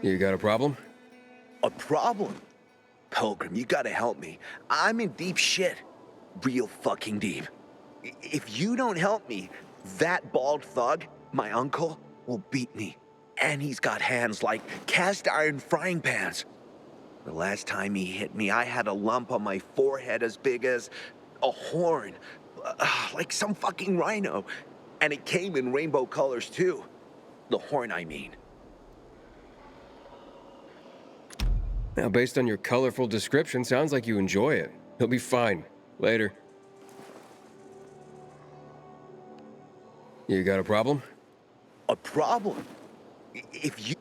You got a problem? A problem? Pilgrim, you gotta help me. I'm in deep shit. Real fucking deep. If you don't help me, that bald thug, my uncle, will beat me. And he's got hands like cast iron frying pans. The last time he hit me, I had a lump on my forehead as big as a horn. Like some fucking rhino. And it came in rainbow colors too. The horn, I mean. Now, based on your colorful description, sounds like you enjoy it. He'll be fine. Later. You got a problem? A problem? If you...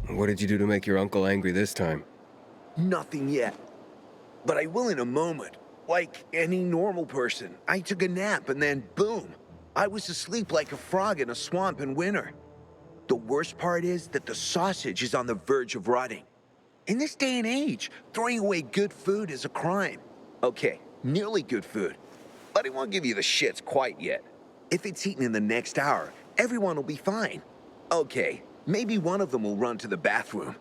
What did you do to make your uncle angry this time? Nothing yet. But I will in a moment. Like any normal person. I took a nap and then boom. I was asleep like a frog in a swamp in winter. The worst part is that the sausage is on the verge of rotting. In this day and age, throwing away good food is a crime. Okay, nearly good food. But I won't give you the shits quite yet. If it's eaten in the next hour, everyone will be fine. Okay, maybe one of them will run to the bathroom.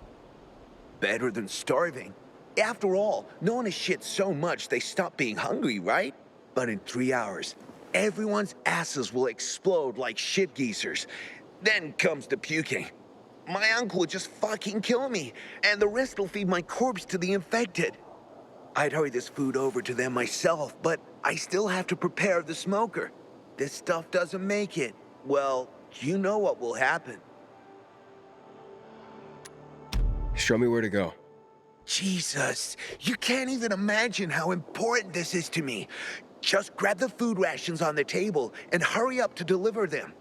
Better than starving. After all, no one has shit so much they stop being hungry, right? But in 3 hours, everyone's asses will explode like shit geezers. Then comes the puking. My uncle would just fucking kill me, and the rest will feed my corpse to the infected. I'd hurry this food over to them myself, but I still have to prepare the smoker. This stuff doesn't make it. Well, you know what will happen. Show me where to go. Jesus, you can't even imagine how important this is to me. Just grab the food rations on the table and hurry up to deliver them.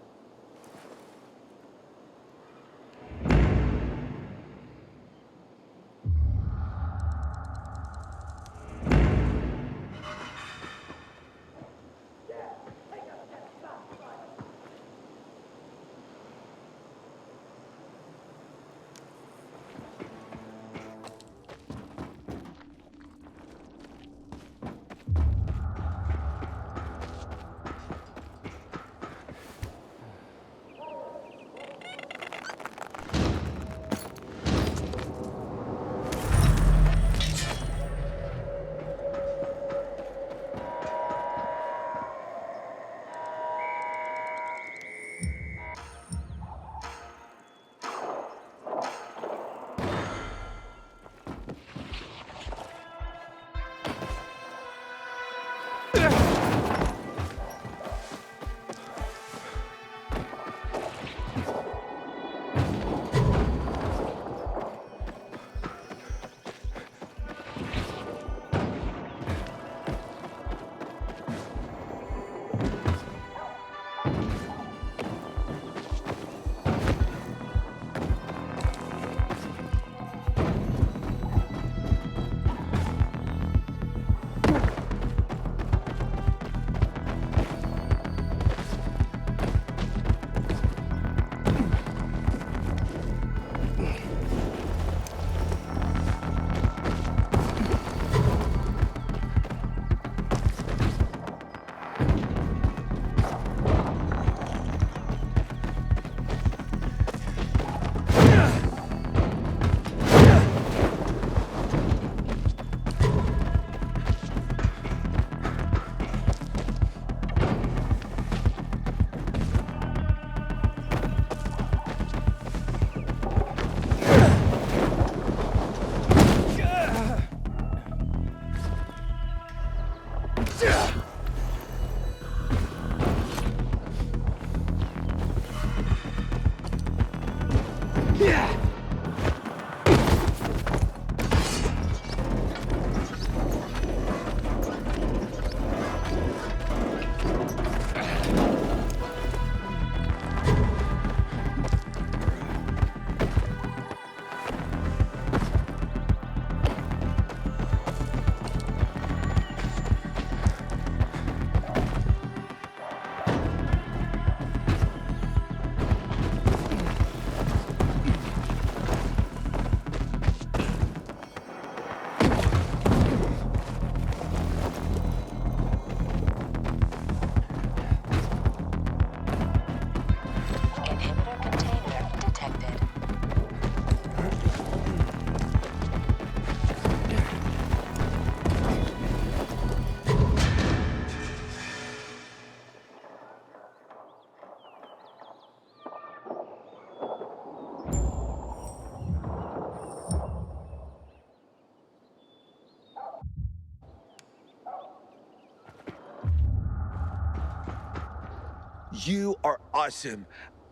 You are awesome.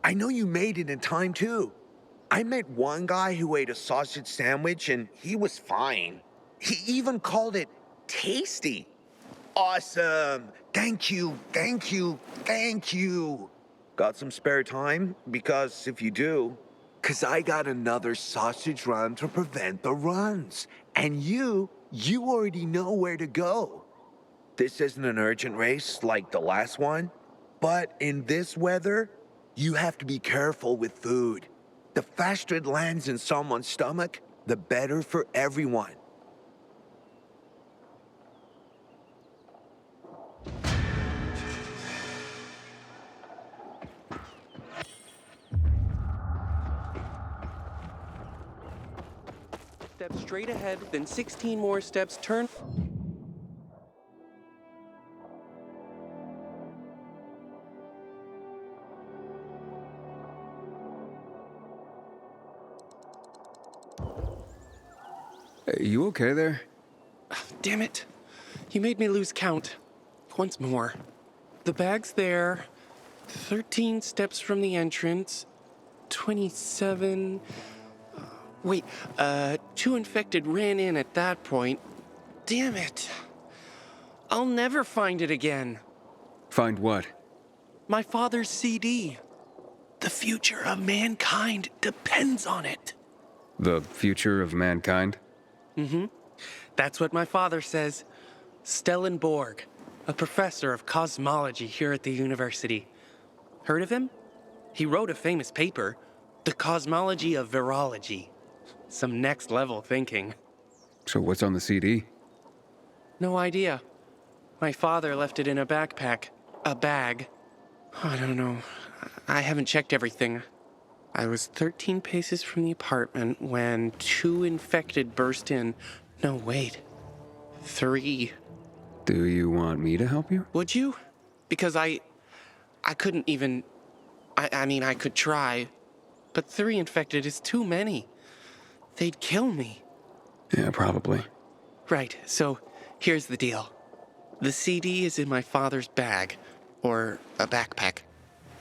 I know you made it in time too. I met one guy who ate a sausage sandwich and he was fine. He even called it tasty. Awesome. Thank you, thank you, thank you. Got some spare time? Because if you do, I got another sausage run to prevent the runs. And you already know where to go. This isn't an urgent race like the last one, but in this weather, you have to be careful with food. The faster it lands in someone's stomach, the better for everyone. Step straight ahead, then 16 more steps, turn. Hey, you okay there? Damn it. You made me lose count. Once more. The bag's there. 13 steps from the entrance. 27. Wait, 2 infected ran in at that point. Damn it. I'll never find it again. Find what? My father's CD. The future of mankind depends on it. The future of mankind? That's what my father says. Stellenborg, a professor of cosmology here at the university. Heard of him? He wrote a famous paper, The Cosmology of Virology. Some next-level thinking. So what's on the CD? No idea. My father left it in a backpack. A bag. I don't know. I haven't checked everything. I was 13 paces from the apartment when 2 infected burst in. No, wait. 3. Do you want me to help you? Would you? Because I couldn't even... I mean, I could try. But 3 infected is too many. They'd kill me. Yeah, probably. Right, so here's the deal. The CD is in my father's bag, or a backpack.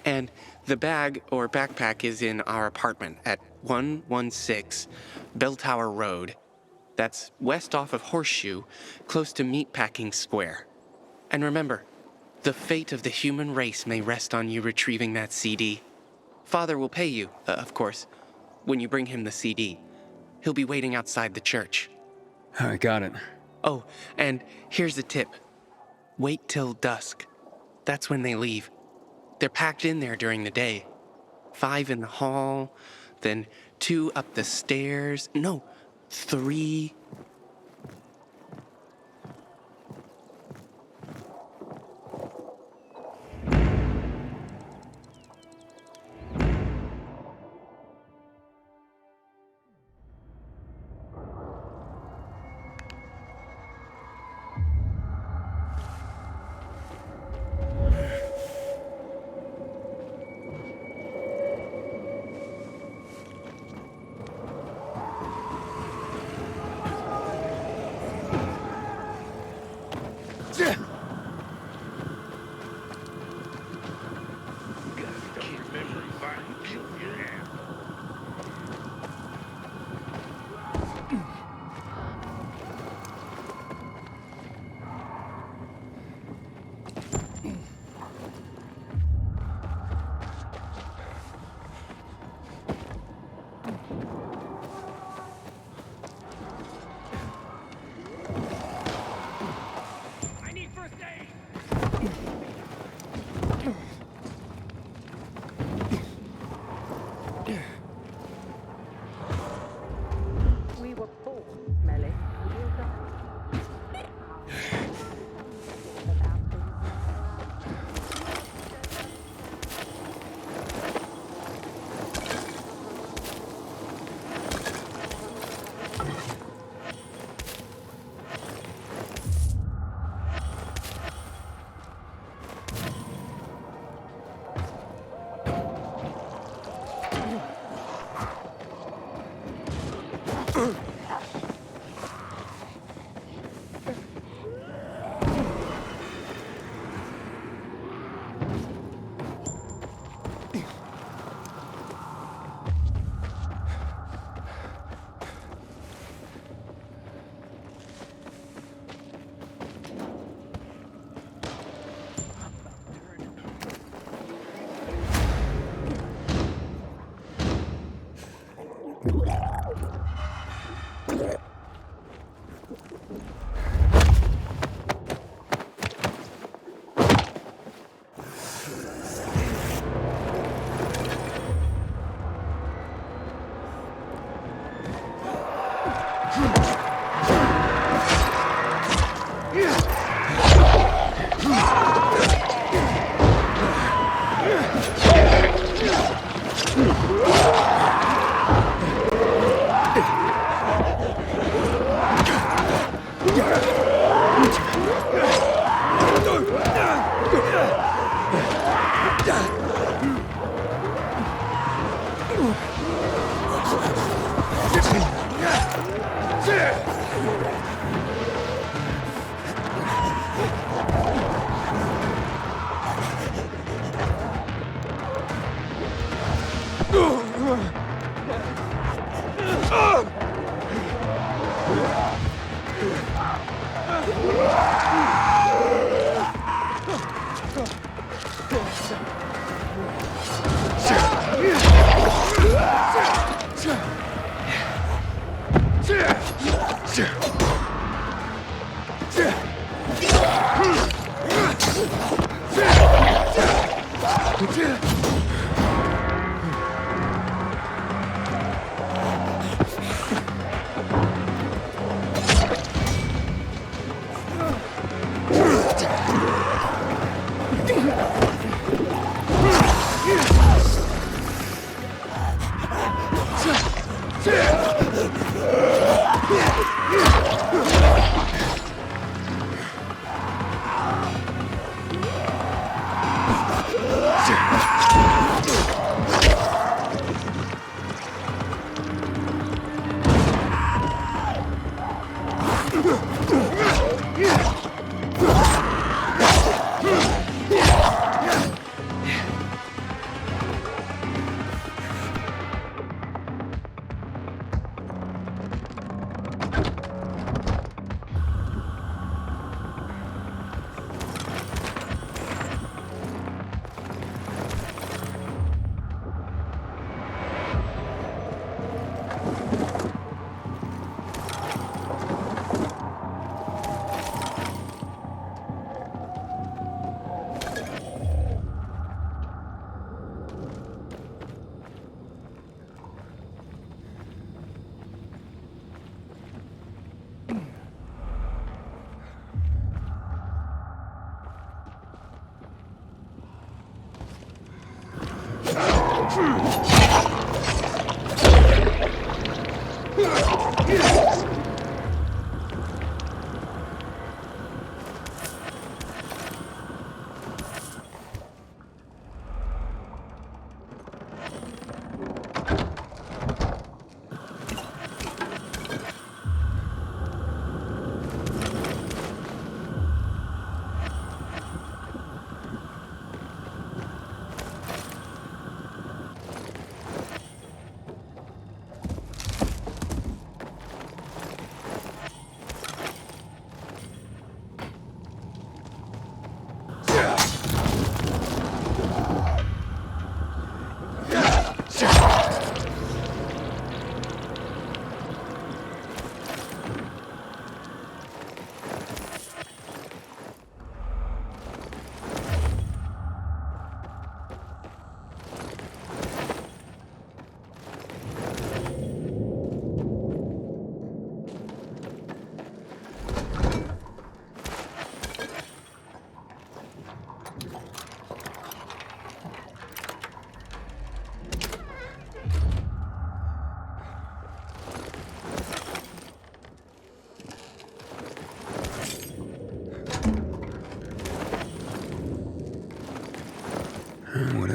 And the bag or backpack is in our apartment at 116 Bell Tower Road. That's west off of Horseshoe, close to Meatpacking Square. And remember, the fate of the human race may rest on you retrieving that CD. Father will pay you, of course, when you bring him the CD. He'll be waiting outside the church. I got it. Oh, and here's a tip. Wait till dusk. That's when they leave. They're packed in there during the day. 5 in the hall, then 2 up the stairs. No, 3.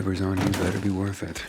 Whatever's on you better be worth it.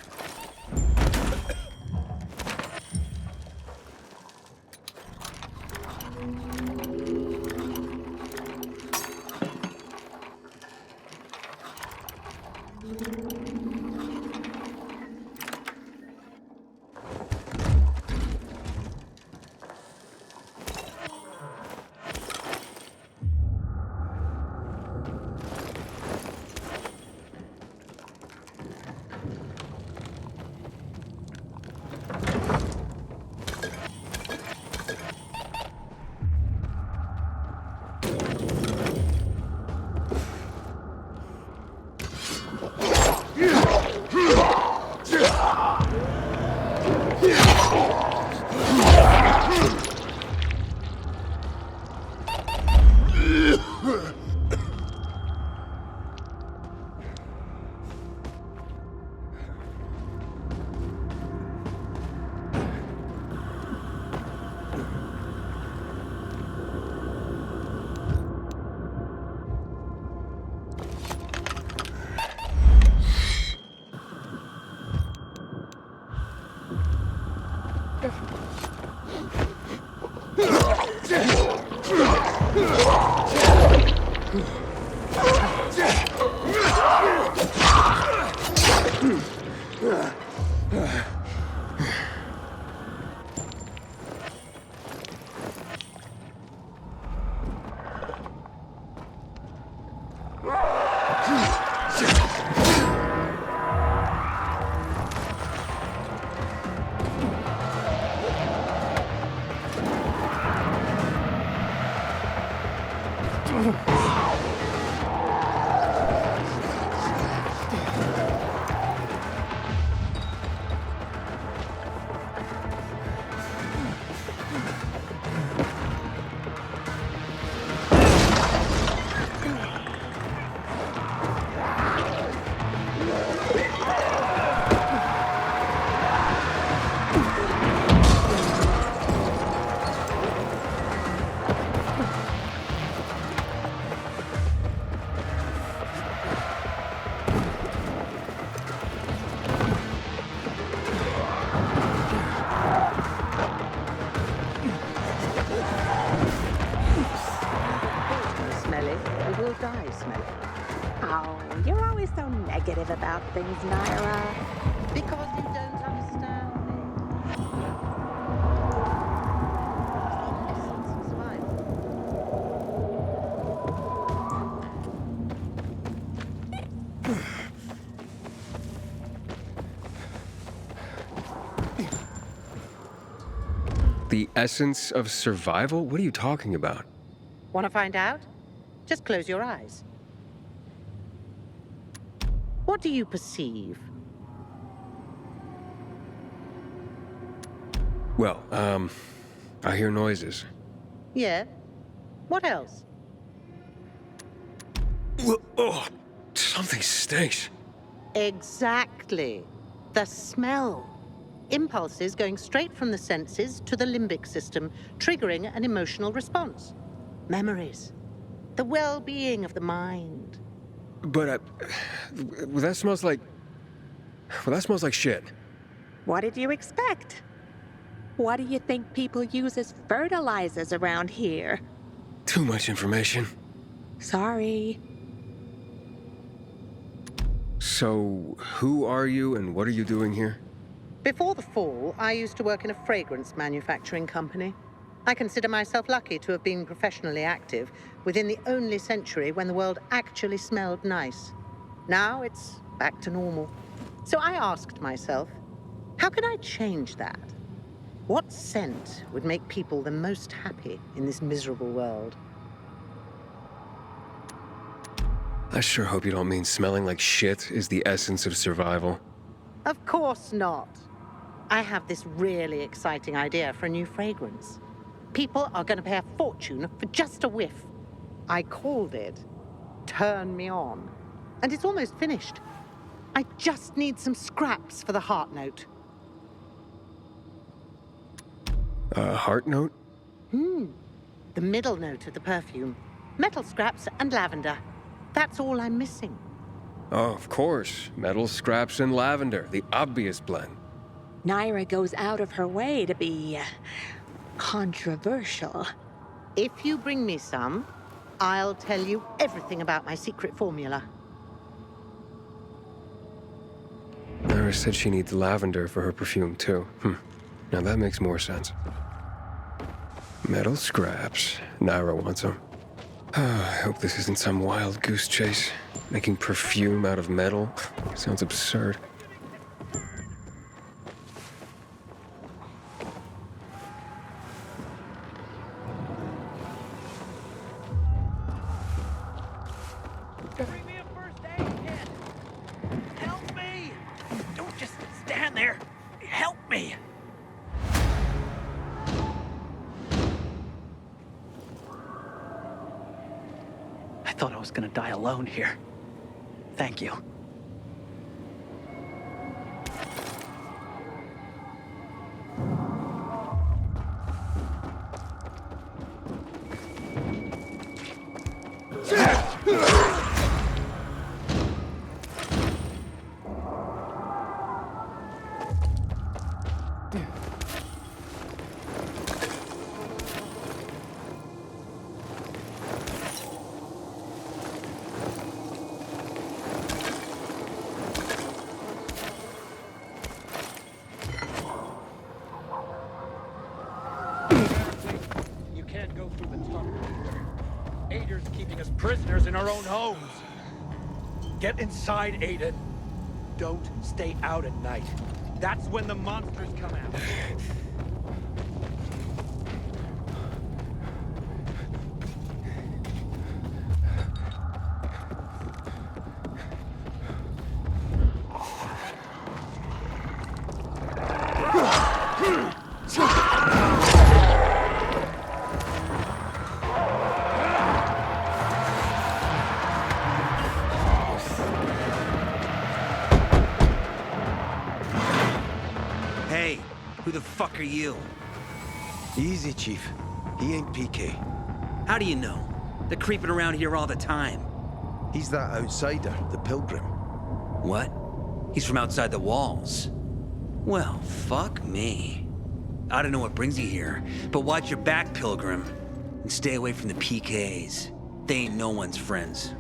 negative about things, Naira. Because you don't understand me. It's not survival. The essence of survival? What are you talking about? Want to find out? Just close your eyes. What do you perceive? Well, I hear noises. Yeah? What else? Oh, something stinks. Exactly. The smell. Impulses going straight from the senses to the limbic system, triggering an emotional response. Memories. The well-being of the mind. But, well, that smells like... Well, that smells like shit. What did you expect? What do you think people use as fertilizers around here? Too much information. Sorry. So, who are you and what are you doing here? Before the fall, I used to work in a fragrance manufacturing company. I consider myself lucky to have been professionally active within the only century when the world actually smelled nice. Now it's back to normal. So I asked myself, how can I change that? What scent would make people the most happy in this miserable world? I sure hope you don't mean smelling like shit is the essence of survival. Of course not. I have this really exciting idea for a new fragrance. People are going to pay a fortune for just a whiff. I called it Turn Me On. And it's almost finished. I just need some scraps for the heart note. Heart note? The middle note of the perfume. Metal scraps and lavender. That's all I'm missing. Oh, of course. Metal scraps and lavender, the obvious blend. Naira goes out of her way to be controversial. If you bring me some, I'll tell you everything about my secret formula. Naira said she needs lavender for her perfume, too. Now that makes more sense. Metal scraps. Naira wants them. I hope this isn't some wild goose chase. Making perfume out of metal sounds absurd. Bring me a first aid kit! Help me! Don't just stand there! Help me! I thought I was gonna die alone here. Thank you. You can't go through the tunnel. Aiden's keeping us prisoners in our own homes. Get inside, Aiden. Don't stay out at night. That's when the monsters come out. Hey, who the fuck are you? Easy, Chief. He ain't PK. How do you know? They're creeping around here all the time. He's that outsider, the pilgrim. What? He's from outside the walls. Well, fuck me. I don't know what brings you here, but watch your back, Pilgrim. And stay away from the PKs. They ain't no one's friends.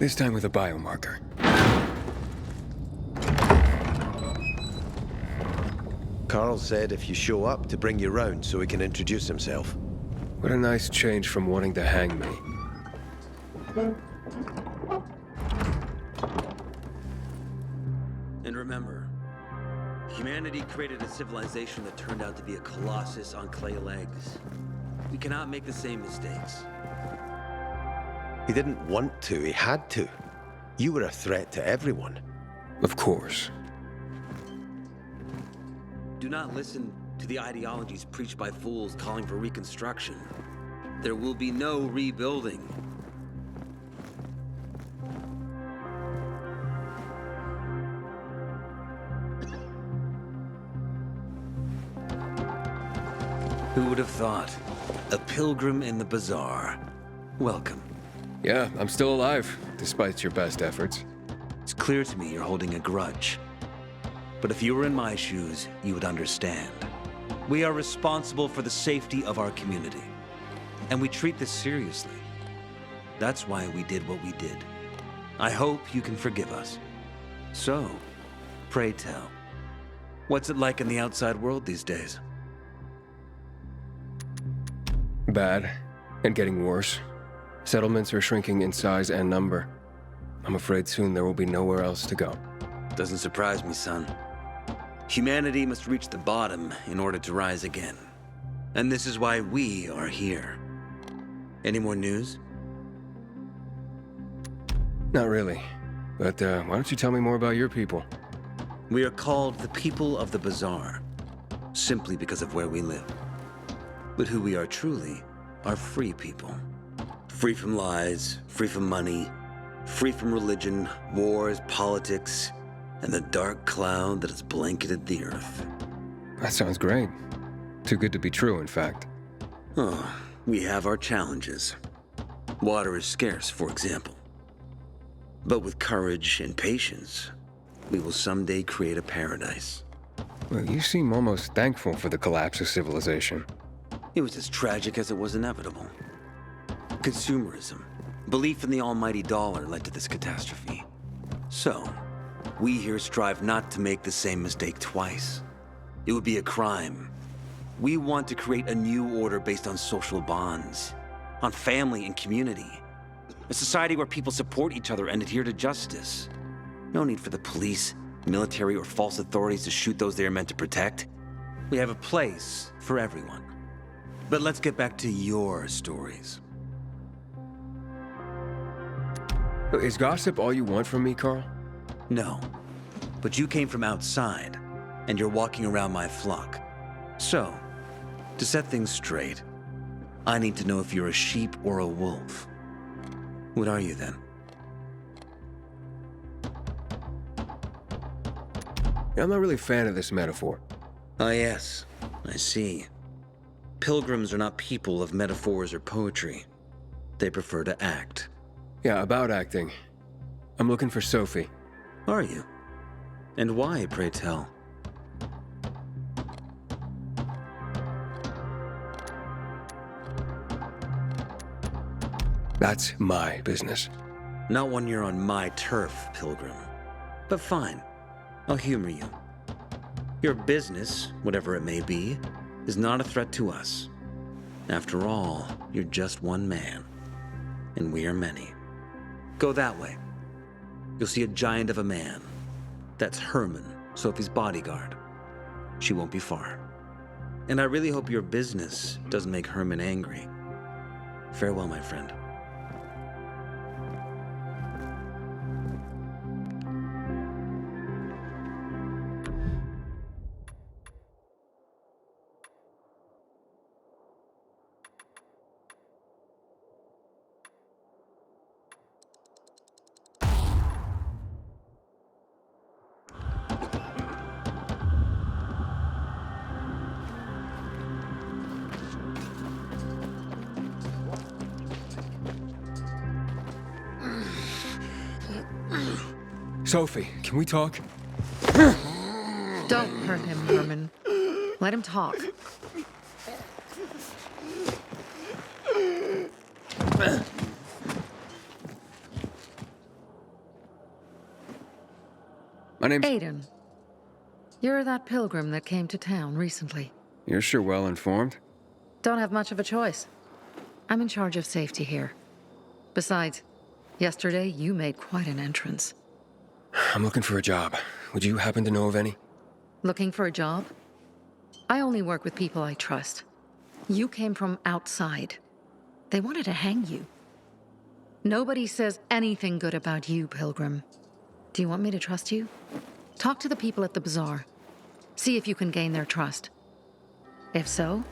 This time with a biomarker. Carl said if you show up to bring you round so he can introduce himself. What a nice change from wanting to hang me. And remember, humanity created a civilization that turned out to be a colossus on clay legs. We cannot make the same mistakes. He didn't want to, he had to. You were a threat to everyone. Of course. Do not listen to the ideologies preached by fools calling for reconstruction. There will be no rebuilding. Who would have thought? A pilgrim in the bazaar. Welcome. Yeah, I'm still alive, despite your best efforts. It's clear to me you're holding a grudge. But if you were in my shoes, you would understand. We are responsible for the safety of our community. And we treat this seriously. That's why we did what we did. I hope you can forgive us. So, pray tell, what's it like in the outside world these days? Bad, and getting worse. Settlements are shrinking in size and number. I'm afraid soon there will be nowhere else to go. Doesn't surprise me, son. Humanity must reach the bottom in order to rise again. And this is why we are here. Any more news? Not really. But why don't you tell me more about your people? We are called the people of the bazaar, simply because of where we live. But who we are truly are free people. Free from lies, free from money, free from religion, wars, politics, and the dark cloud that has blanketed the earth. That sounds great. Too good to be true, in fact. Oh, we have our challenges. Water is scarce, for example. But with courage and patience, we will someday create a paradise. Well, you seem almost thankful for the collapse of civilization. It was as tragic as it was inevitable. Consumerism, belief in the almighty dollar led to this catastrophe. So, we here strive not to make the same mistake twice. It would be a crime. We want to create a new order based on social bonds, on family and community. A society where people support each other and adhere to justice. No need for the police, military, or false authorities to shoot those they are meant to protect. We have a place for everyone. But let's get back to your stories. Is gossip all you want from me, Carl? No, but you came from outside, and you're walking around my flock. So, to set things straight, I need to know if you're a sheep or a wolf. What are you then? Yeah, I'm not really a fan of this metaphor. Ah, yes, I see. Pilgrims are not people of metaphors or poetry. They prefer to act. Yeah, about acting. I'm looking for Sophie. Are you? And why, pray tell? That's my business. Not when you're on my turf, Pilgrim. But fine, I'll humor you. Your business, whatever it may be, is not a threat to us. After all, you're just one man, and we are many. Go that way. You'll see a giant of a man. That's Herman, Sophie's bodyguard. She won't be far. And I really hope your business doesn't make Herman angry. Farewell, my friend. Sophie, can we talk? Don't hurt him, Herman. Let him talk. My name's... Aiden. You're that pilgrim that came to town recently. You're sure well informed. Don't have much of a choice. I'm in charge of safety here. Besides, yesterday you made quite an entrance. I'm looking for a job. Would you happen to know of any? Looking for a job? I only work with people I trust. You came from outside. They wanted to hang you. Nobody says anything good about you, Pilgrim. Do you want me to trust you? Talk to the people at the bazaar. See if you can gain their trust. If so,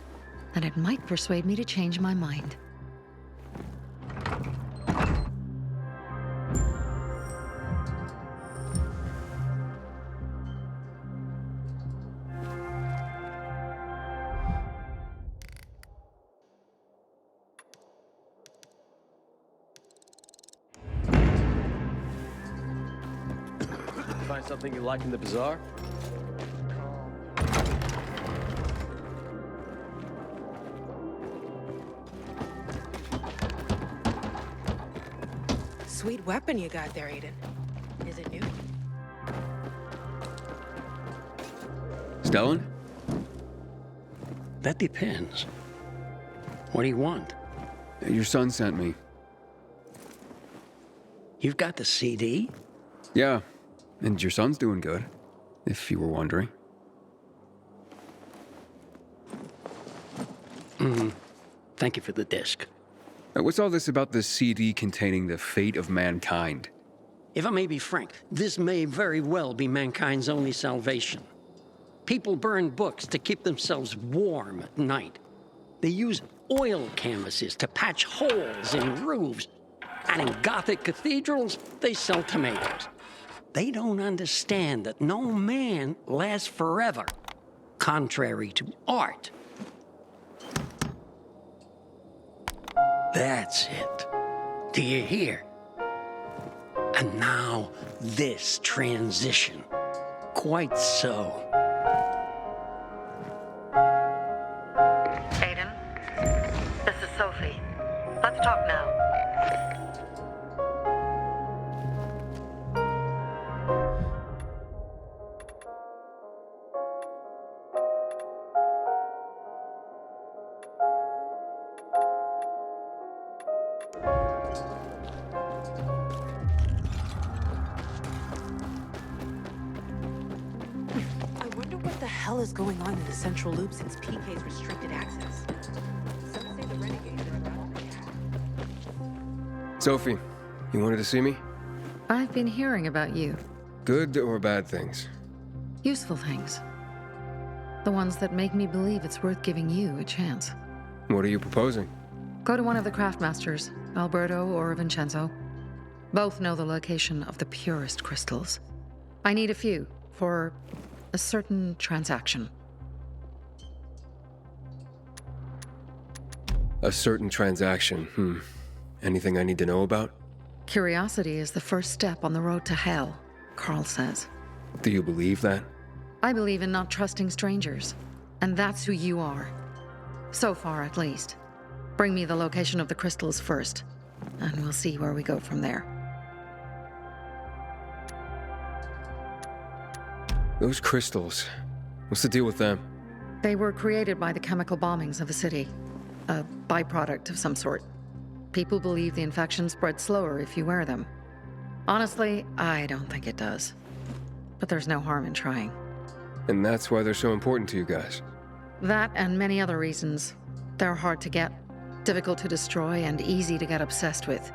then it might persuade me to change my mind. Find something you like in the bazaar? Sweet weapon you got there, Aiden. Is it new? Stolen? That depends. What do you want? Your son sent me. You've got the CD? Yeah, and your son's doing good, if you were wondering. Thank you for the disc. What's all this about the CD containing the fate of mankind? If I may be frank, this may very well be mankind's only salvation. People burn books to keep themselves warm at night. They use oil canvases to patch holes in roofs. And in Gothic cathedrals, they sell tomatoes. They don't understand that no man lasts forever, contrary to art. That's it. Do you hear? And now, this transition. Quite so. Aiden, this is Sophie. Let's talk now. I wonder what the hell is going on in the central loop since PK's restricted access. Some say the renegades are about to attack. Sophie, you wanted to see me? I've been hearing about you. Good or bad things? Useful things. The ones that make me believe it's worth giving you a chance. What are you proposing? Go to one of the craftmasters, Alberto or Vincenzo. Both know the location of the purest crystals. I need a few for a certain transaction. A certain transaction, Anything I need to know about? Curiosity is the first step on the road to hell, Carl says. Do you believe that? I believe in not trusting strangers, and that's who you are. So far, at least. Bring me the location of the crystals first, and we'll see where we go from there. Those crystals, what's the deal with them? They were created by the chemical bombings of the city, a byproduct of some sort. People believe the infection spreads slower if you wear them. Honestly, I don't think it does. But there's no harm in trying. And that's why they're so important to you guys. That and many other reasons. They're hard to get, difficult to destroy, and easy to get obsessed with.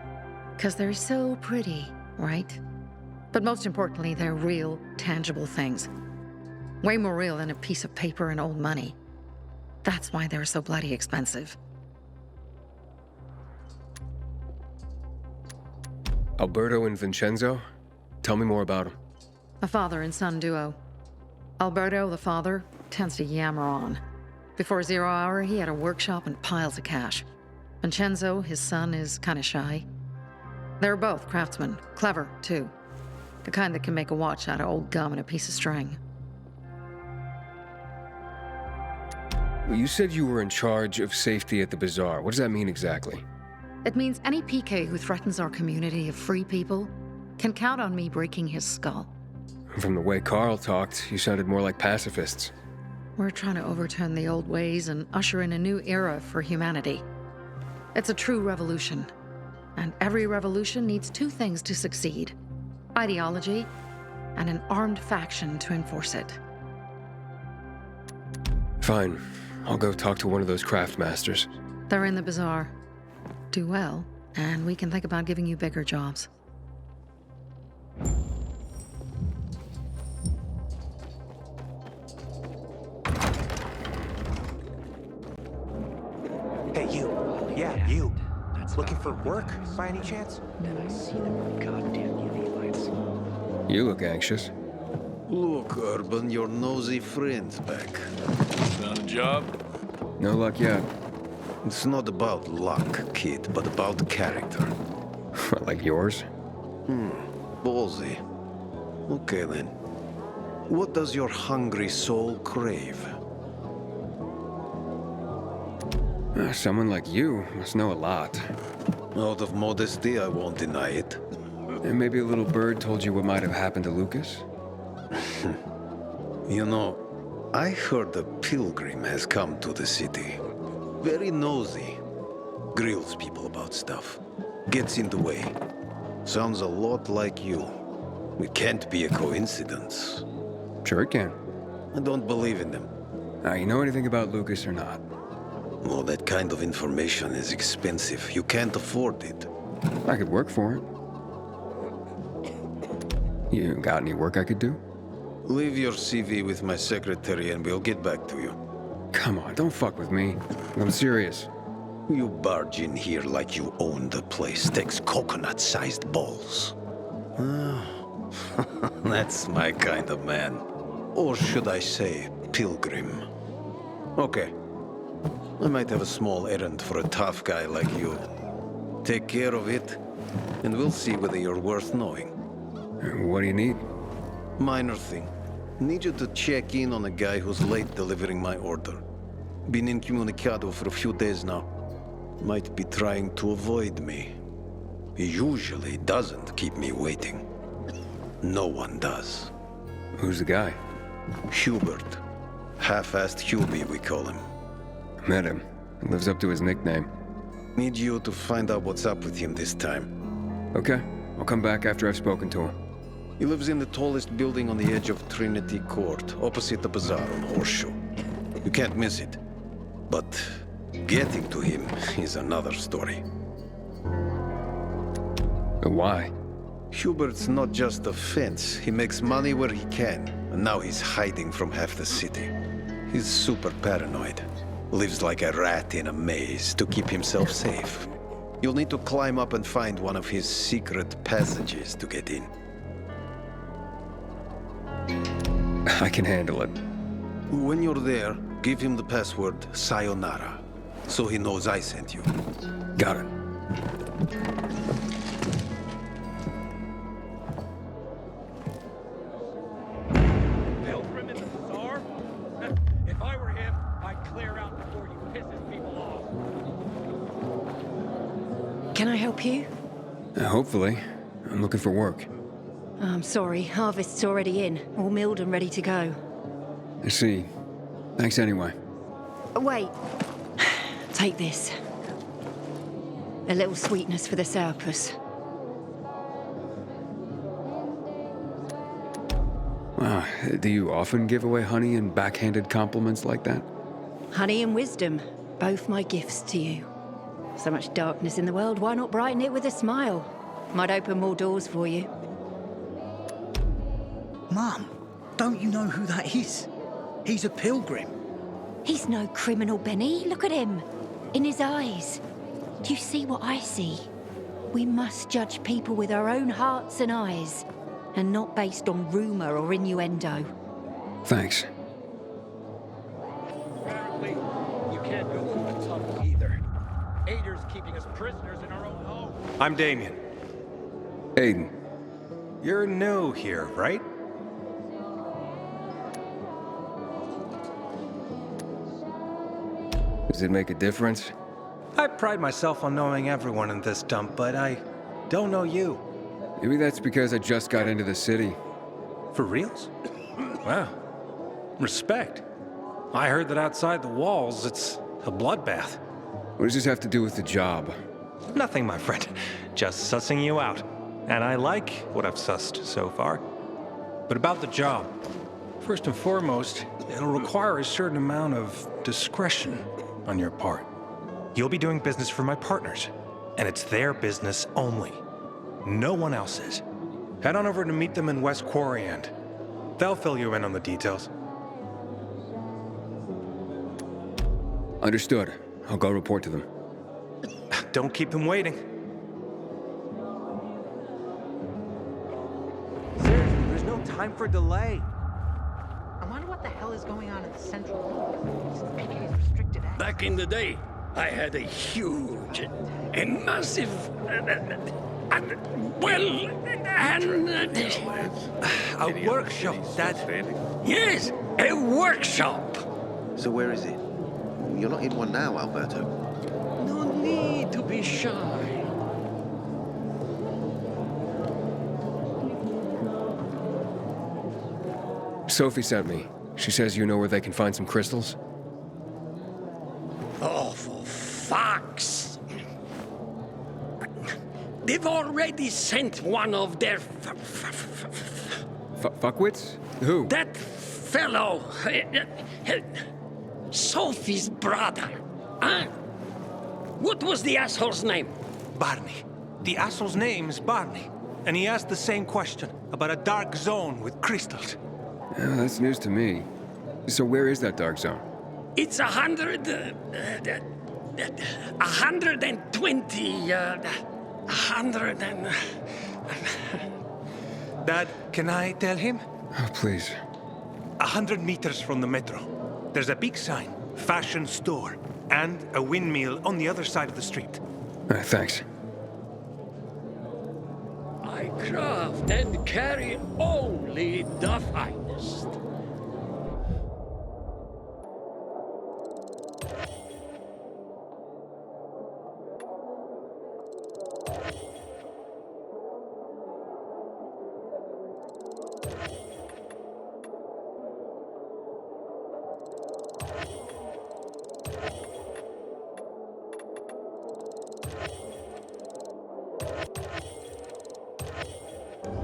'Cause they're so pretty, right? But most importantly, they're real, tangible things. Way more real than a piece of paper and old money. That's why they're so bloody expensive. Alberto and Vincenzo? Tell me more about them. A father and son duo. Alberto, the father, tends to yammer on. Before 0 hour, he had a workshop and piles of cash. Vincenzo, his son, is kinda shy. They're both craftsmen, clever, too. The kind that can make a watch out of old gum and a piece of string. Well, you said you were in charge of safety at the bazaar. What does that mean exactly? It means any PK who threatens our community of free people can count on me breaking his skull. From the way Carl talked, you sounded more like pacifists. We're trying to overturn the old ways and usher in a new era for humanity. It's a true revolution. And every revolution needs two things to succeed: ideology and an armed faction to enforce it. Fine. I'll go talk to one of those craft masters. They're in the bazaar. Do well, and we can think about giving you bigger jobs. Hey, you. Yeah, you. Looking for work, by any chance? Did I see them goddamn UV lights? You look anxious. Look, Urban, your nosy friend's back. Found a job? No luck yet. It's not about luck, kid, but about character. Like yours? Ballsy. Okay, then. What does your hungry soul crave? Someone like you must know a lot. Out of modesty, I won't deny it. And maybe a little bird told you what might have happened to Lucas? You know, I heard a pilgrim has come to the city. Very nosy. Grills people about stuff. Gets in the way. Sounds a lot like you. It can't be a coincidence. Sure it can. I don't believe in them. Now, you know anything about Lucas or not? Well, that kind of information is expensive. You can't afford it. I could work for it. You got any work I could do? Leave your CV with my secretary and we'll get back to you. Come on, don't fuck with me. I'm serious. You barge in here like you own the place. Takes coconut-sized balls. That's my kind of man. Or should I say, pilgrim. Okay. I might have a small errand for a tough guy like you. Take care of it, and we'll see whether you're worth knowing. What do you need? Minor thing. Need you to check in on a guy who's late delivering my order. Been incommunicado for a few days now. Might be trying to avoid me. He usually doesn't keep me waiting. No one does. Who's the guy? Hubert. Half-assed Hubie, we call him. Met him. Lives up to his nickname. Need you to find out what's up with him this time. Okay. I'll come back after I've spoken to him. He lives in the tallest building on the edge of Trinity Court, opposite the bazaar on Horseshoe. You can't miss it. But getting to him is another story. Why? Hubert's not just a fence. He makes money where he can, and now he's hiding from half the city. He's super paranoid. Lives like a rat in a maze to keep himself safe. You'll need to climb up and find one of his secret passages to get in. I can handle it. When you're there, give him the password Sayonara, so he knows I sent you. Got it. Pilgrim in the bazaar? If I were him, I'd clear out before he pisses people off. Can I help you? Hopefully. I'm looking for work. I'm sorry, harvest's already in, all milled and ready to go. I see. Thanks anyway. Wait. Take this. A little sweetness for the sourpuss. Wow. Do you often give away honey and backhanded compliments like that? Honey and wisdom, both my gifts to you. So much darkness in the world, why not brighten it with a smile? Might open more doors for you. Mum, don't you know who that is? He's a pilgrim. He's no criminal, Benny. Look at him. In his eyes. Do you see what I see? We must judge people with our own hearts and eyes, and not based on rumor or innuendo. Thanks. Apparently, you can't go through the tunnel either. Ader's keeping us prisoners in our own home. I'm Damien. Aiden. You're new here, right? Does it make a difference? I pride myself on knowing everyone in this dump, but I don't know you. Maybe that's because I just got into the city. For reals? Wow. Respect. I heard that outside the walls, it's a bloodbath. What does this have to do with the job? Nothing, my friend. Just sussing you out. And I like what I've sussed so far. But about the job. First and foremost, it'll require a certain amount of discretion on your part. You'll be doing business for my partners, and it's their business only. No one else's. Head on over to meet them in West Quarryend. They'll fill you in on the details. Understood. I'll go report to them. Don't keep them waiting. Seriously, there's no time for delay. I wonder what the hell is going on in the central loop. PK's restricted access. Back in the day, I had a huge and massive, a workshop, Dad. Yes, a workshop. So where is it? You're not in one now, Alberto. No need to be shy. Sophie sent me. She says you know where they can find some crystals? Oh, for fuck's... They've already sent one of their... Fuckwits? Who? That fellow... Sophie's brother. Huh? What was the asshole's name? Barney. The asshole's name's Barney. And he asked the same question about a dark zone with crystals. Yeah, that's news to me. So where is that dark zone? It's 120... 100 and... Dad, can I tell him? Oh, please. 100 meters from the metro. There's a big sign, fashion store, and a windmill on the other side of the street. Thanks. I craft and carry only the finest.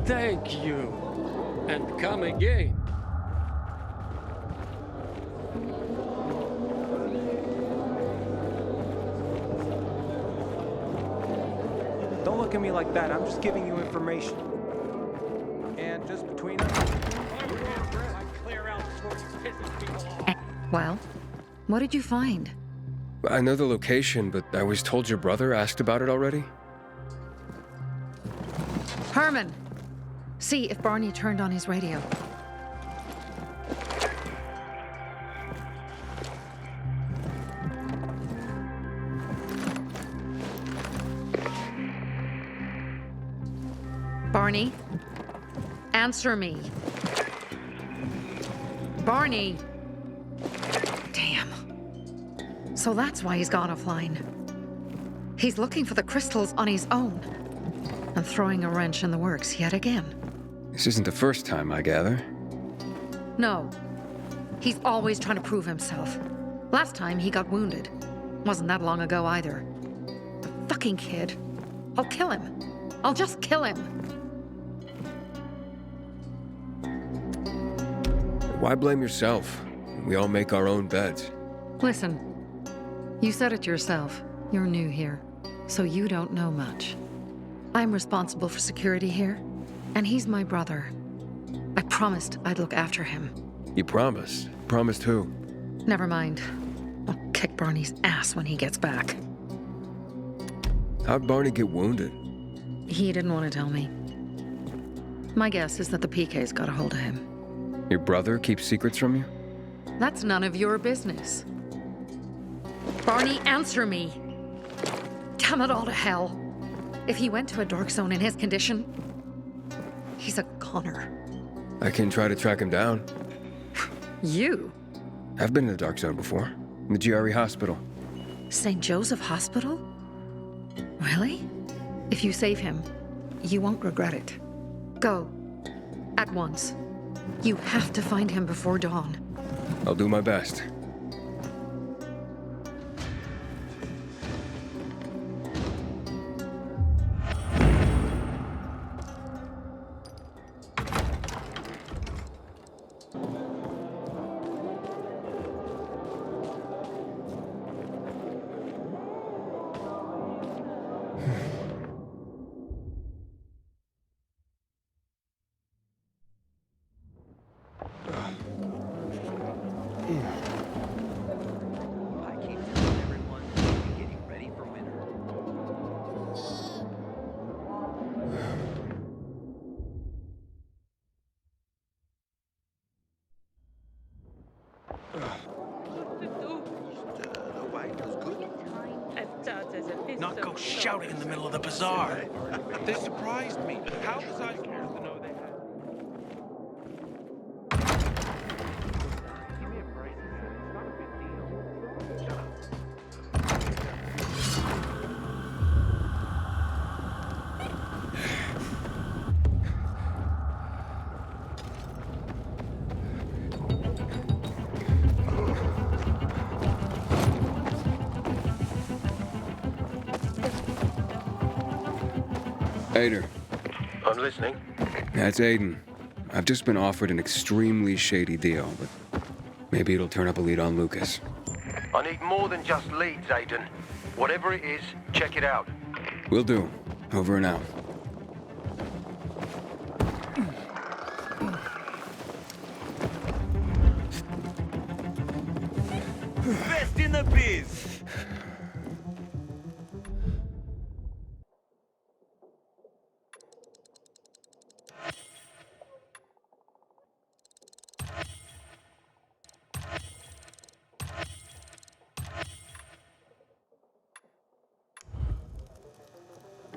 Thank you, and come again. Don't look at me like that. I'm just giving you information. And just between us... Well, what did you find? I know the location, but I was told your brother asked about it already. Herman! See if Barney turned on his radio. Barney, answer me. Barney! Damn. So that's why he's gone offline. He's looking for the crystals on his own and throwing a wrench in the works yet again. This isn't the first time, I gather. No. He's always trying to prove himself. Last time, he got wounded. Wasn't that long ago either. The fucking kid. I'll kill him. I'll just kill him. Why blame yourself? We all make our own beds. Listen, you said it yourself. You're new here, so you don't know much. I'm responsible for security here, and he's my brother. I promised I'd look after him. You promised? Promised who? Never mind. I'll kick Barney's ass when he gets back. How'd Barney get wounded? He didn't want to tell me. My guess is that the PK's got a hold of him. Your brother keeps secrets from you? That's none of your business. Barney, answer me! Damn it all to hell! If he went to a dark zone in his condition, he's a goner. I can try to track him down. You? I've been in the dark zone before. In the GRE hospital. St. Joseph Hospital? Really? If you save him, you won't regret it. Go. At once. You have to find him before dawn. I'll do my best. Not go shouting in the middle of the bazaar. They surprised me. How was I supposed to know they had? Give me a break. It's not a big deal. Shut up. Aiden. I'm listening. That's Aiden. I've just been offered an extremely shady deal, but maybe it'll turn up a lead on Lucas. I need more than just leads, Aiden. Whatever it is, check it out. Will do. Over and out. Best in the biz!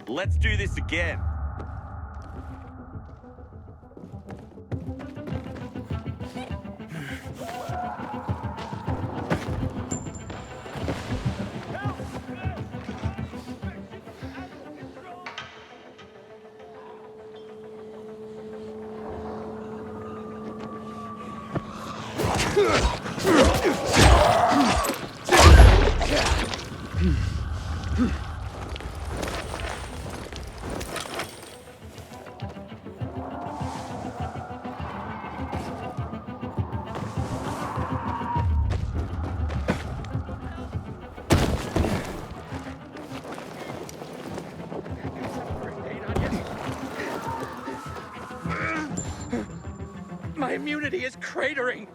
Let's do this again. My immunity is cratering.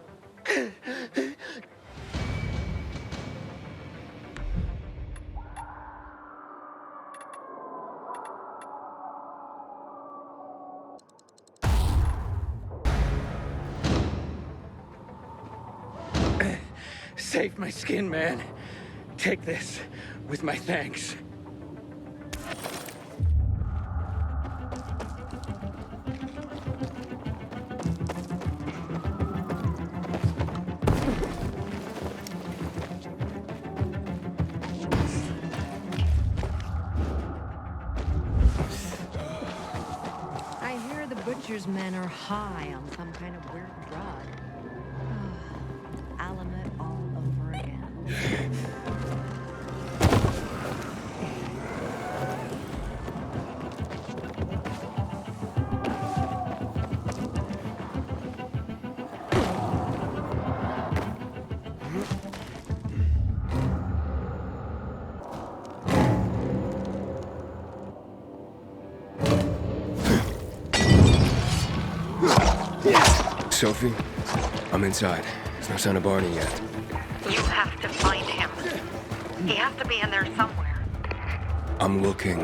Save my skin, man. Take this with my thanks. I hear the butcher's men are high on some kind of weird drug. Alamut all over again. Sophie, I'm inside. There's no sign of Barney yet. You have to find him. He has to be in there somewhere. I'm looking.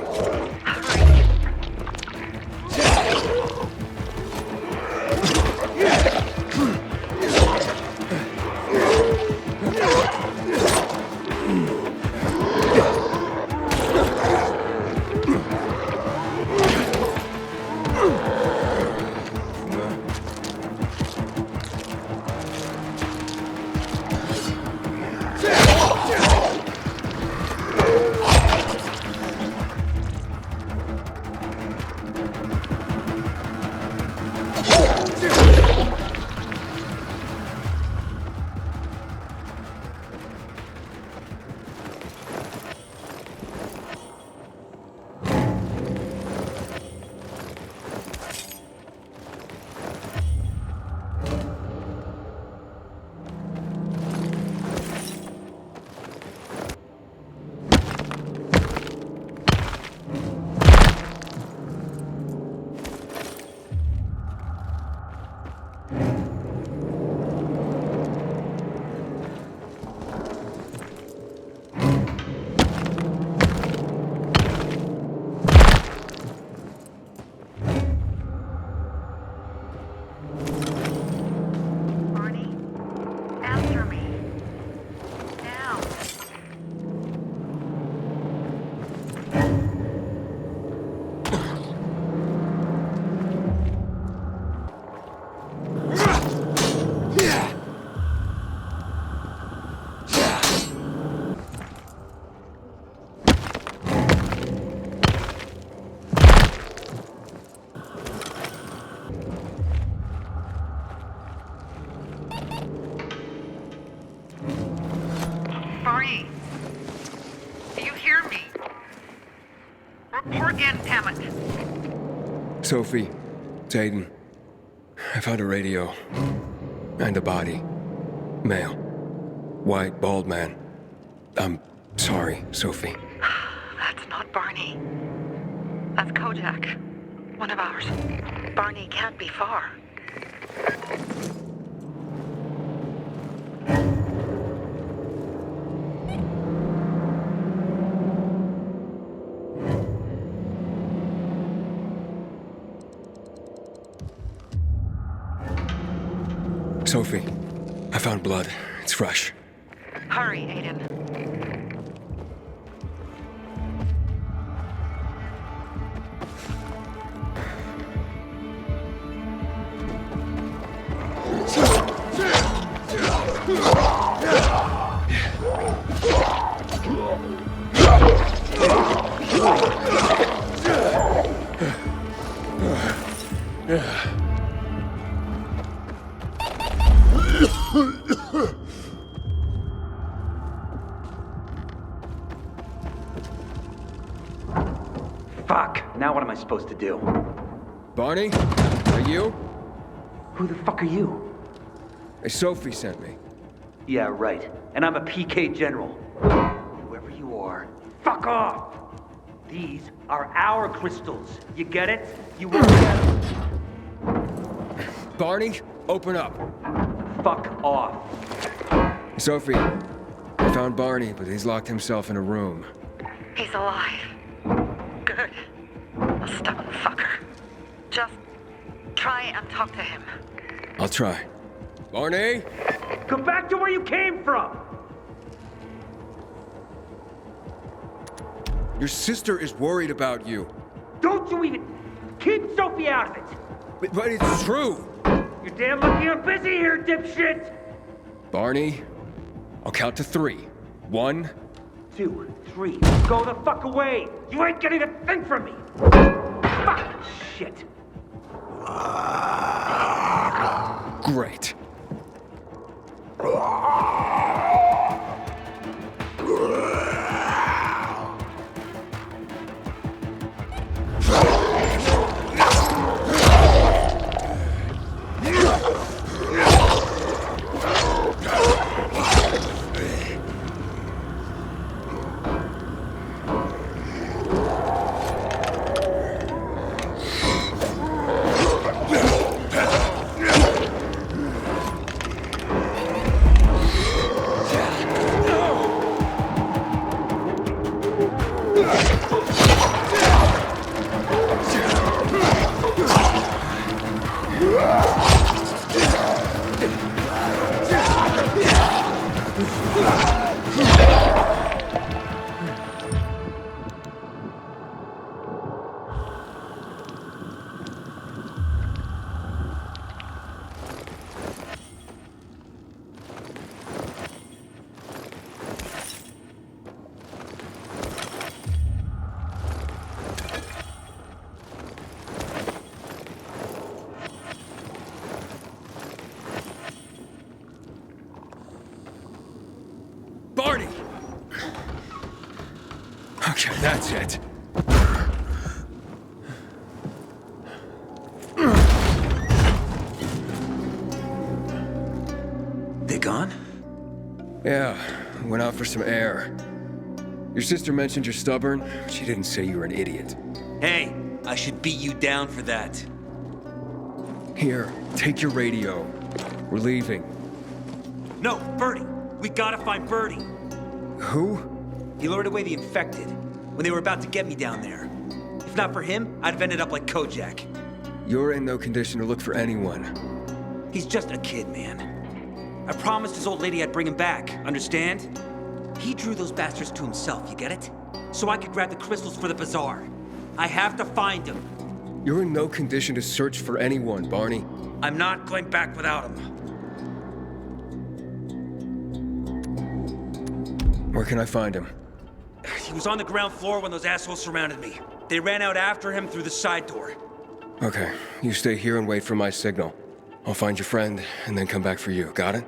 Sophie, it's Aiden. I found a radio. And a body. Male. White, bald man. I'm sorry, Sophie. That's not Barney. That's Kojak. One of ours. Barney can't be far. Sophie, I found blood. It's fresh. Hurry, Aiden. Fuck! Now what am I supposed to do? Barney? Are you? Who the fuck are you? Sophie sent me. Yeah, right. And I'm a PK general. Whoever you are, fuck off! These are our crystals. You get it? You won't get them. Barney, open up. Fuck off. Sophie, I found Barney, but he's locked himself in a room. He's alive. Good. A stubborn fucker. Just try and talk to him. I'll try. Barney? Go back to where you came from! Your sister is worried about you. Don't you even... Keep Sophie out of it! But it's true! You're damn lucky I'm busy here, dipshit! Barney, I'll count to 3. 1, 2, 3. Go the fuck away! You ain't getting a thing from me! Fuck! Shit. Great. Barney! Okay, that's it. They gone? Yeah, went out for some air. Your sister mentioned you're stubborn. She didn't say you were an idiot. Hey, I should beat you down for that. Here, take your radio. We're leaving. No, Birdie. We gotta find Birdie. Who? He lured away the infected when they were about to get me down there. If not for him, I'd have ended up like Kojak. You're in no condition to look for anyone. He's just a kid, man. I promised his old lady I'd bring him back, understand? He drew those bastards to himself, you get it? So I could grab the crystals for the bazaar. I have to find him. You're in no condition to search for anyone, Barney. I'm not going back without him. Where can I find him? He was on the ground floor when those assholes surrounded me. They ran out after him through the side door. Okay, you stay here and wait for my signal. I'll find your friend and then come back for you. Got it?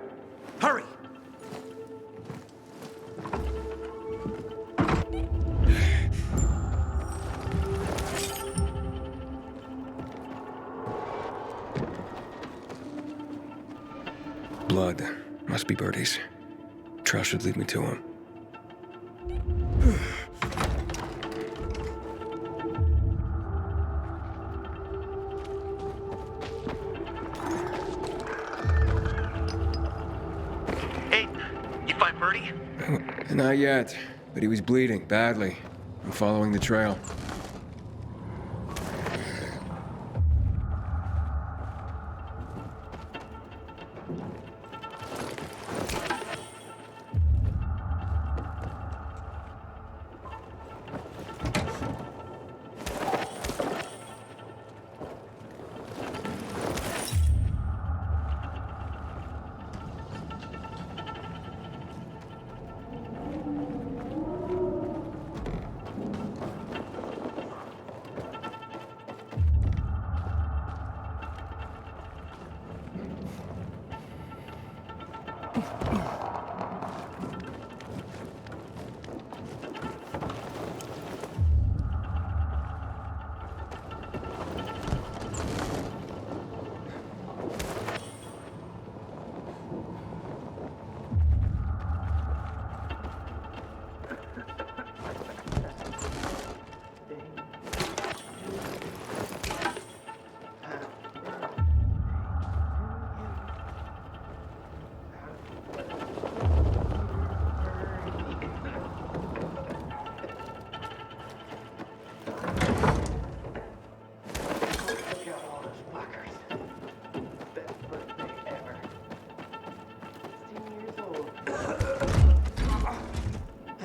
Hurry! Blood. Must be Birdie's. Trail should lead me to him. Hey, you find Birdie? Not yet, but he was bleeding badly. I'm following the trail.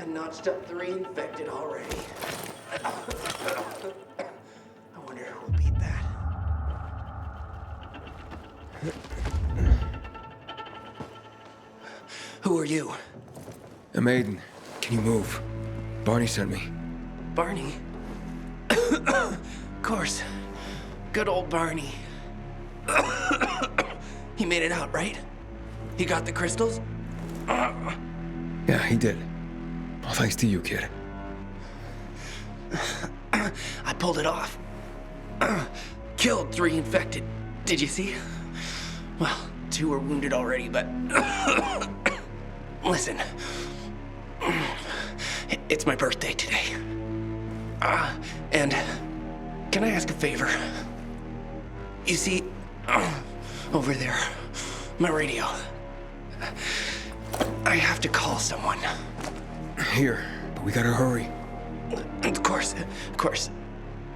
Notched up 3 infected already. I wonder who will beat that. Who are you? I'm Aiden. Can you move? Barney sent me. Barney? Of course. Good old Barney. He made it out, right? He got the crystals? Yeah, he did. All thanks to you, kid. I pulled it off. Killed 3 infected. Did you see? Well, 2 were wounded already, but... Listen. It's my birthday today. And can I ask a favor? You see, over there, my radio. I have to call someone. Here, but we gotta hurry. Of course.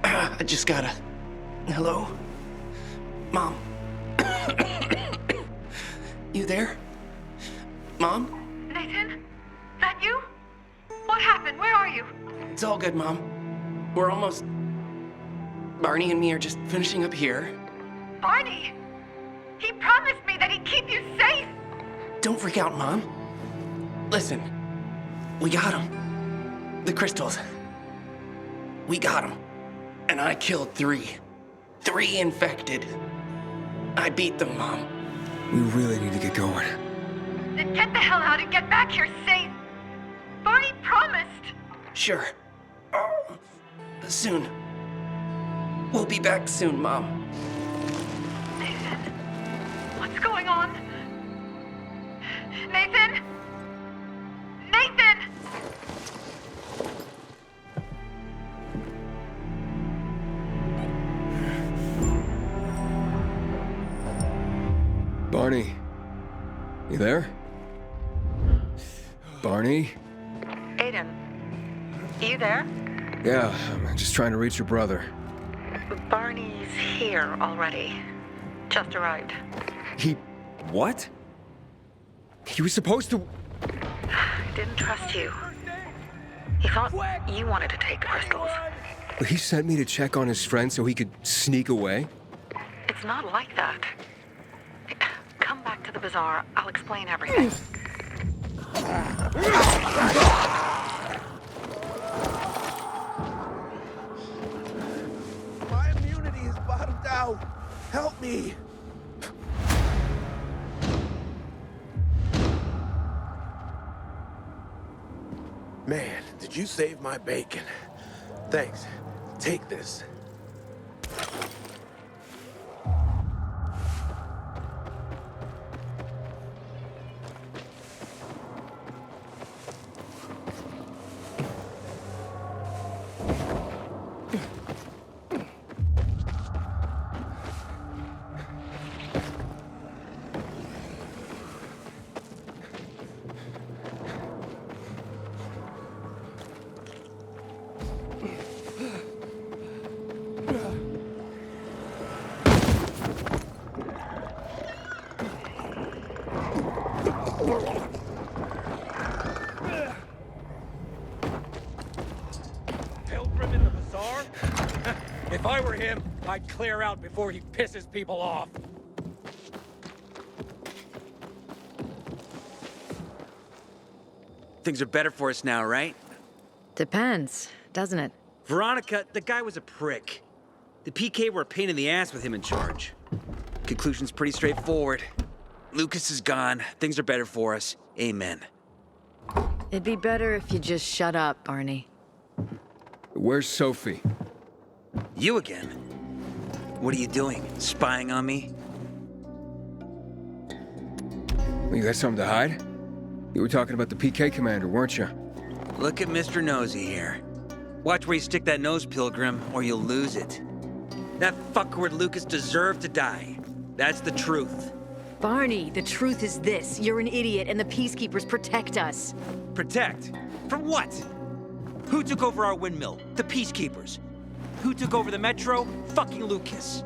I just gotta... Hello? Mom? You there? Mom? Nathan? That you? What happened? Where are you? It's all good, Mom. We're almost... Barney and me are just finishing up here. Barney? He promised me that he'd keep you safe! Don't freak out, Mom. Listen, we got him. The crystals. We got him. And I killed 3. 3 infected. I beat them, Mom. We really need to get going. Then get the hell out and get back here safe! Barney promised! Sure. Soon. We'll be back soon, Mom. Nathan? What's going on? Nathan? Nathan! Barney. You there? Barney? Aiden, you there? Yeah, I'm just trying to reach your brother. Barney's here already. Just arrived. He... what? He was supposed to... He didn't trust you. He thought you wanted to take the crystals. But he sent me to check on his friend so he could sneak away? It's not like that. Come back to the bazaar. I'll explain everything. My immunity is bottomed out. Help me. Man, did you save my bacon? Thanks. Take this. him, I'd clear out before he pisses people off. Things are better for us now, right? Depends, doesn't it? Veronica, the guy was a prick. The PK were a pain in the ass with him in charge. Conclusion's pretty straightforward. Lucas is gone. Things are better for us. Amen. It'd be better if you just shut up, Barney. Where's Sophie? You again? What are you doing? Spying on me? You got something to hide? You were talking about the PK commander, weren't you? Look at Mr. Nosy here. Watch where you stick that nose, Pilgrim, or you'll lose it. That fuckward Lucas deserved to die. That's the truth. Barney, the truth is this. You're an idiot, and the Peacekeepers protect us. Protect? From what? Who took over our windmill? The Peacekeepers. Who took over the Metro? Fucking Lucas.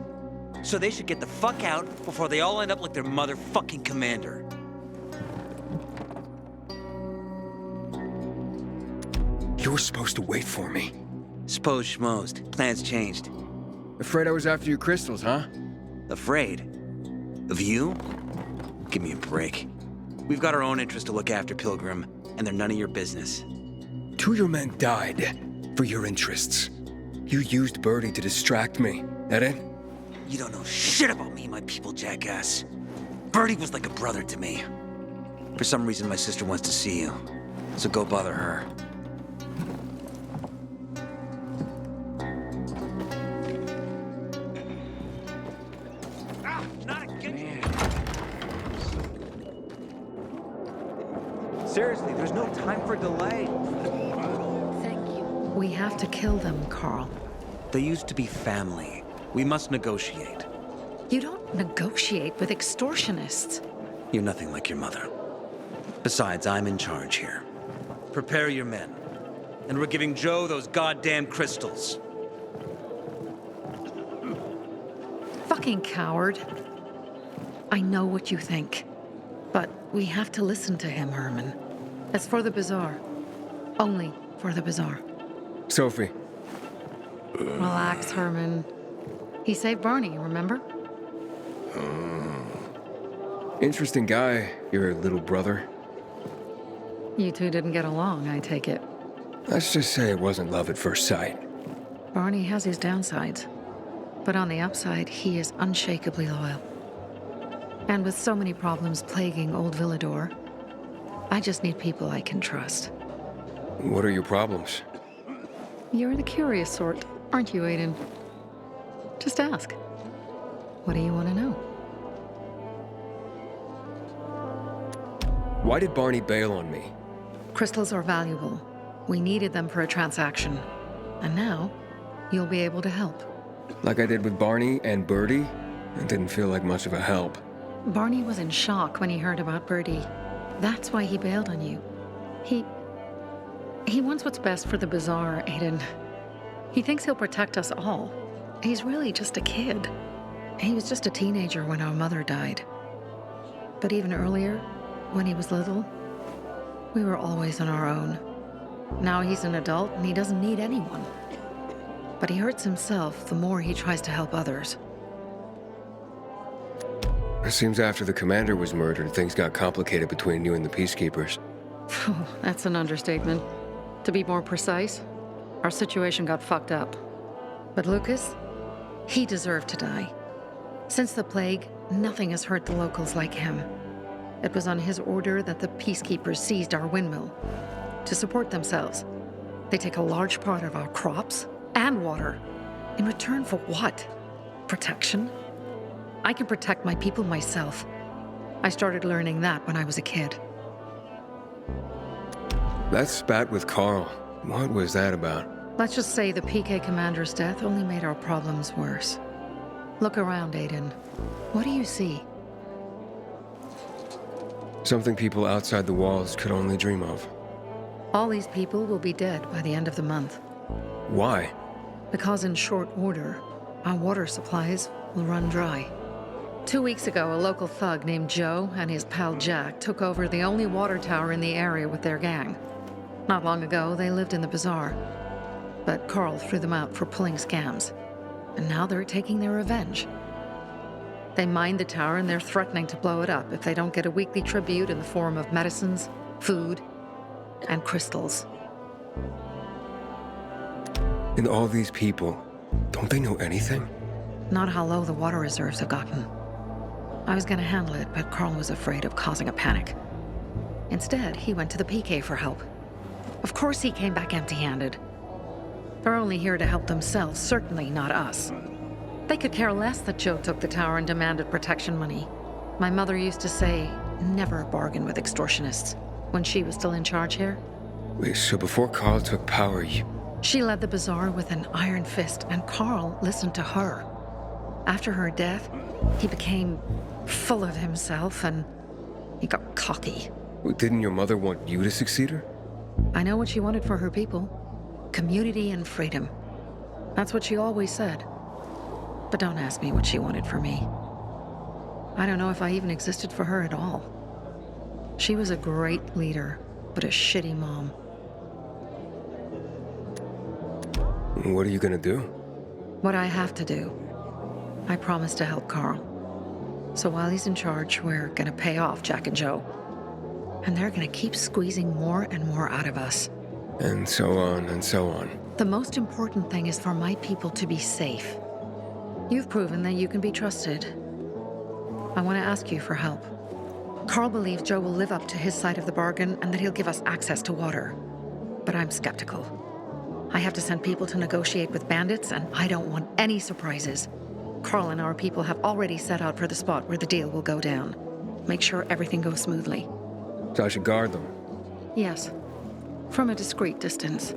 So they should get the fuck out before they all end up like their motherfucking commander. You were supposed to wait for me. S'posed schmozed. Plans changed. Afraid I was after your crystals, huh? Afraid? Of you? Give me a break. We've got our own interests to look after, Pilgrim, and they're none of your business. 2 of your men died for your interests. You used Birdie to distract me. That it? You don't know shit about me, my people, jackass. Birdie was like a brother to me. For some reason, my sister wants to see you, so go bother her. Seriously, there's no time for delay. Thank you. We have to kill them, Carl. They used to be family. We must negotiate. You don't negotiate with extortionists. You're nothing like your mother. Besides, I'm in charge here. Prepare your men. And we're giving Joe those goddamn crystals. Fucking coward. I know what you think. But we have to listen to him, Herman. It's for the bazaar. Only for the bazaar. Sophie. Relax, Herman. He saved Barney, remember? Interesting guy, your little brother. You two didn't get along, I take it. Let's just say it wasn't love at first sight. Barney has his downsides. But on the upside, he is unshakably loyal. And with so many problems plaguing Old Villador, I just need people I can trust. What are your problems? You're the curious sort, aren't you, Aiden? Just ask. What do you want to know? Why did Barney bail on me? Crystals are valuable. We needed them for a transaction. And now, you'll be able to help. Like I did with Barney and Birdie? It didn't feel like much of a help. Barney was in shock when he heard about Birdie. That's why he bailed on you. He wants what's best for the bazaar, Aiden. He thinks he'll protect us all. He's really just a kid. He was just a teenager when our mother died. But even earlier, when he was little, we were always on our own. Now he's an adult and he doesn't need anyone. But he hurts himself the more he tries to help others. It seems after the commander was murdered, things got complicated between you and the Peacekeepers. Oh, that's an understatement. To be more precise, our situation got fucked up. But Lucas, he deserved to die. Since the plague, nothing has hurt the locals like him. It was on his order that the Peacekeepers seized our windmill. To support themselves, they take a large part of our crops and water. In return for what? Protection? I can protect my people myself. I started learning that when I was a kid. That spat with Carl, what was that about? Let's just say the PK commander's death only made our problems worse. Look around, Aiden. What do you see? Something people outside the walls could only dream of. All these people will be dead by the end of the month. Why? Because in short order, our water supplies will run dry. 2 weeks ago, a local thug named Joe and his pal Jack took over the only water tower in the area with their gang. Not long ago, they lived in the bazaar, but Carl threw them out for pulling scams. and now they're taking their revenge. They mined the tower and they're threatening to blow it up if they don't get a weekly tribute in the form of medicines, food, and crystals. And all these people, don't they know anything? Not how low the water reserves have gotten. I was gonna handle it, but Carl was afraid of causing a panic. Instead, he went to the PK for help. Of course he came back empty-handed. They're only here to help themselves, certainly not us. They could care less that Joe took the tower and demanded protection money. My mother used to say, never bargain with extortionists, when she was still in charge here. Wait, so before Carl took power, She led the bazaar with an iron fist, and Carl listened to her. After her death, he became full of himself, and he got cocky. Didn't your mother want you to succeed her? I know what she wanted for her people. Community and freedom. That's what she always said. But don't ask me what she wanted for me. I don't know if I even existed for her at all. She was a great leader, but a shitty mom. What are you gonna do? What I have to do. I promised to help Carl. So while he's in charge, we're gonna pay off Jack and Joe. And they're gonna keep squeezing more and more out of us. And so on and so on. The most important thing is for my people to be safe. You've proven that you can be trusted. I want to ask you for help. Carl believes Joe will live up to his side of the bargain and that he'll give us access to water. But I'm skeptical. I have to send people to negotiate with bandits, and I don't want any surprises. Carl and our people have already set out for the spot where the deal will go down. Make sure everything goes smoothly. So I should guard them? Yes. From a discreet distance.